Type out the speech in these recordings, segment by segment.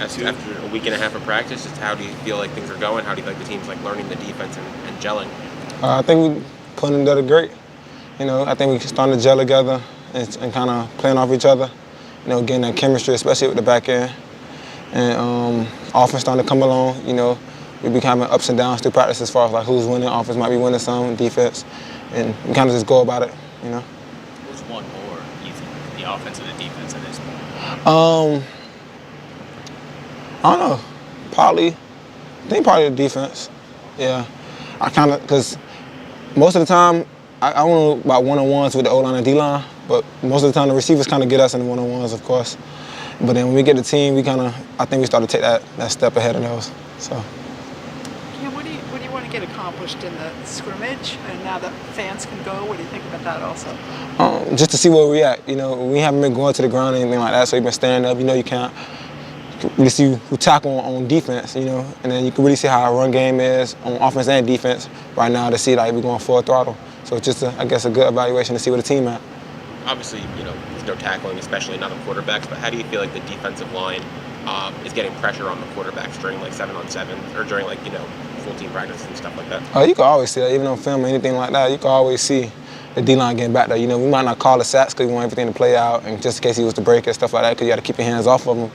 after a week and a half of practice, just how do you feel like things are going? How do you feel like the team's like learning the defense and gelling? I think we putting together great. I think we starting to gel together and kind of playing off each other. Getting that chemistry, especially with the back end. And offense starting to come along. We be having ups and downs through practice as far as like who's winning. Offense might be winning some, defense, and we kind of just go about it. Who's won more, you think, the offense or the defense at this point? I don't know. I think probably the defense. Yeah, because most of the time I don't know about one-on-ones with the O-line and D-line, but most of the time the receivers kind of get us in the one-on-ones, of course. But then when we get the team, I think we start to take that step ahead of those. So. What do you want to get accomplished in the scrimmage? And now that fans can go, what do you think about that also? Just to see where we at. We haven't been going to the ground or anything like that, so we've been standing up. You can't really see who tackle on defense, and then you can really see how our run game is on offense and defense right now to see like we're going full throttle. So it's just, I guess, a good evaluation to see where the team at. Obviously, there's no tackling, especially not on quarterbacks, but how do you feel like the defensive line is getting pressure on the quarterbacks during like 7-on-7 or during full team practice and stuff like that? You can always see that, even on film or anything like that. You can always see the D-line getting back there. We might not call the sacks because we want everything to play out, and just in case he was to break and stuff like that, because you got to keep your hands off of him.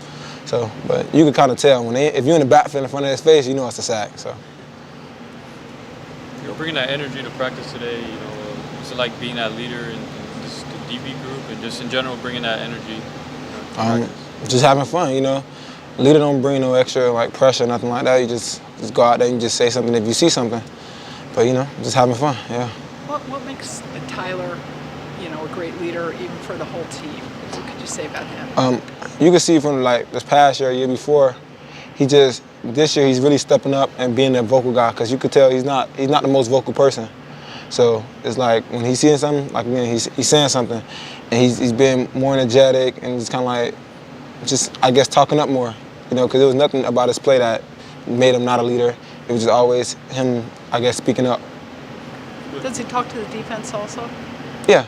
So, but you can kind of tell if you're in the backfield in front of his face, it's a sack. So. Bringing that energy to practice today, it's like being that leader in just the DB group and just in general bringing that energy to practice. Just having fun, Leader don't bring no extra like pressure, nothing like that. You just go out there and just say something if you see something. But just having fun, yeah. What makes Tyler, a great leader even for the whole team? What could you say about him? You can see from like this past year before, this year he's really stepping up and being a vocal guy, because you could tell he's not the most vocal person. So it's like when he's seeing something, like again, he's saying something, and he's being more energetic and just kind of like, I guess, talking up more, because there was nothing about his play that made him not a leader. It was just always him, I guess, speaking up. Does he talk to the defense also? Yeah,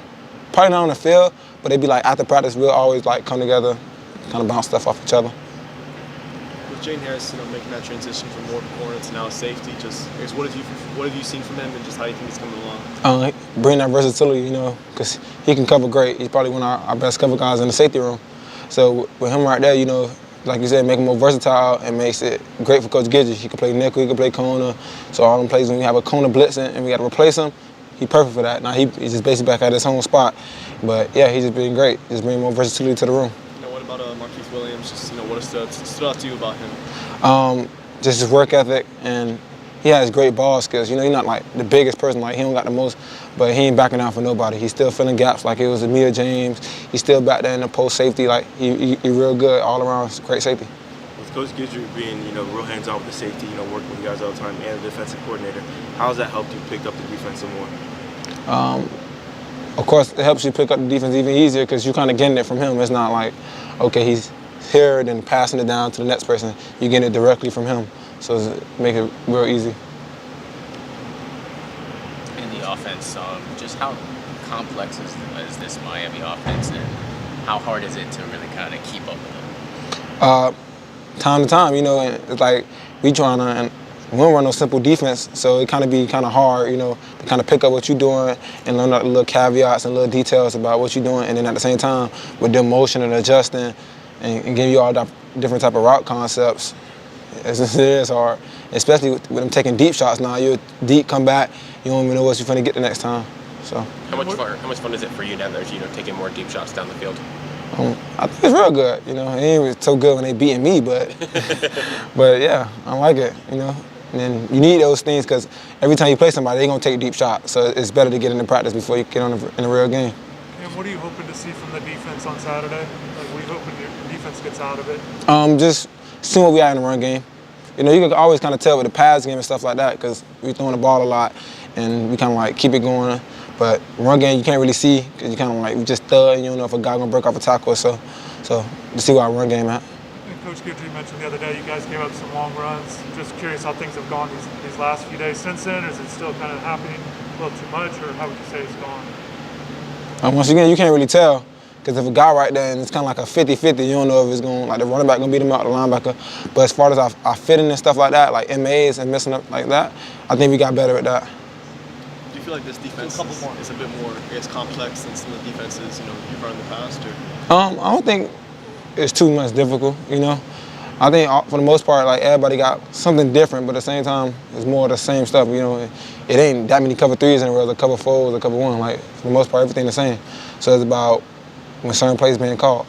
probably not on the field, but they'd be like after practice, we'll always like come together, kind of bounce stuff off each other. With Jane Harris, making that transition from more corner to now safety, what have you seen from him, and just how you think he's coming along? Bring that versatility, because he can cover great. He's probably one of our best cover guys in the safety room. So with him right there, like you said, make him more versatile and makes it great for Coach Gidget. He can play nickel, he can play corner. So all them plays when we have a corner blitzing and we got to replace him, he's perfect for that. Now he's just basically back at his home spot. But yeah, he's just been great. Just bringing more versatility to the room. What about Marquise Williams? Just what stood out to you about him? Just his work ethic, and he has great ball skills. He's not like the biggest person, like he don't got the most, but he ain't backing down for nobody. He's still filling gaps like it was Amir James. He's still back there in the post safety, like he real good all around, great safety. With Coach Gidget being real hands-on with the safety, working with you guys all the time, and the defensive coordinator, how has that helped you pick up the defense some more? Of course, it helps you pick up the defense even easier because you're kind of getting it from him. It's not like, okay, he's here, then passing it down to the next person. You're getting it directly from him. So it makes it real easy. In the offense, just how complex is this Miami offense, and how hard is it to really kind of keep up with it? Time to time, it's like we trying to, and we don't run no simple defense, so it kind of hard, to kind of pick up what you're doing and learn the little caveats and little details about what you're doing, and then at the same time, with them motion and adjusting and giving you all the different type of route concepts, it is hard, especially with them taking deep shots now. You're deep, come back, you don't even know what you're going to get the next time. So. How much fun is it for you now that you're taking more deep shots down the field? I think it's real good. It ain't really so good when they beating me, but but yeah, I like it. And you need those things because every time you play somebody, they're gonna take a deep shot. So it's better to get into practice before you get in the real game. And what are you hoping to see from the defense on Saturday? Like, what are you hoping your defense gets out of it? Just seeing what we are in the run game. You can always kind of tell with the pass game and stuff like that because we're throwing the ball a lot and we kind of like keep it going. But run game you can't really see because you kind of like we just thud and you don't know if a guy gonna break off a tackle. So to see where our run game at. And Coach Gidget mentioned the other day you guys gave up some long runs. Just curious how things have gone these last few days since then. Is it still kind of happening a little too much, or how would you say it's gone? Once again, you can't really tell Because if a guy right there and it's kind of like a 50-50, you don't know if it's going like the running back gonna beat him out, the linebacker. But as far as our fitting and stuff like that, like MAs and messing up like that, I think we got better at that. Do you feel like this defense is a bit more, I guess, complex than some of the defenses you've run in the past? Or? I don't think it's too much difficult. I think for the most part, like everybody got something different, but at the same time, it's more of the same stuff. It ain't that many cover threes in a row, a cover fours, a cover one. Like for the most part, everything the same. So it's about when certain plays being called.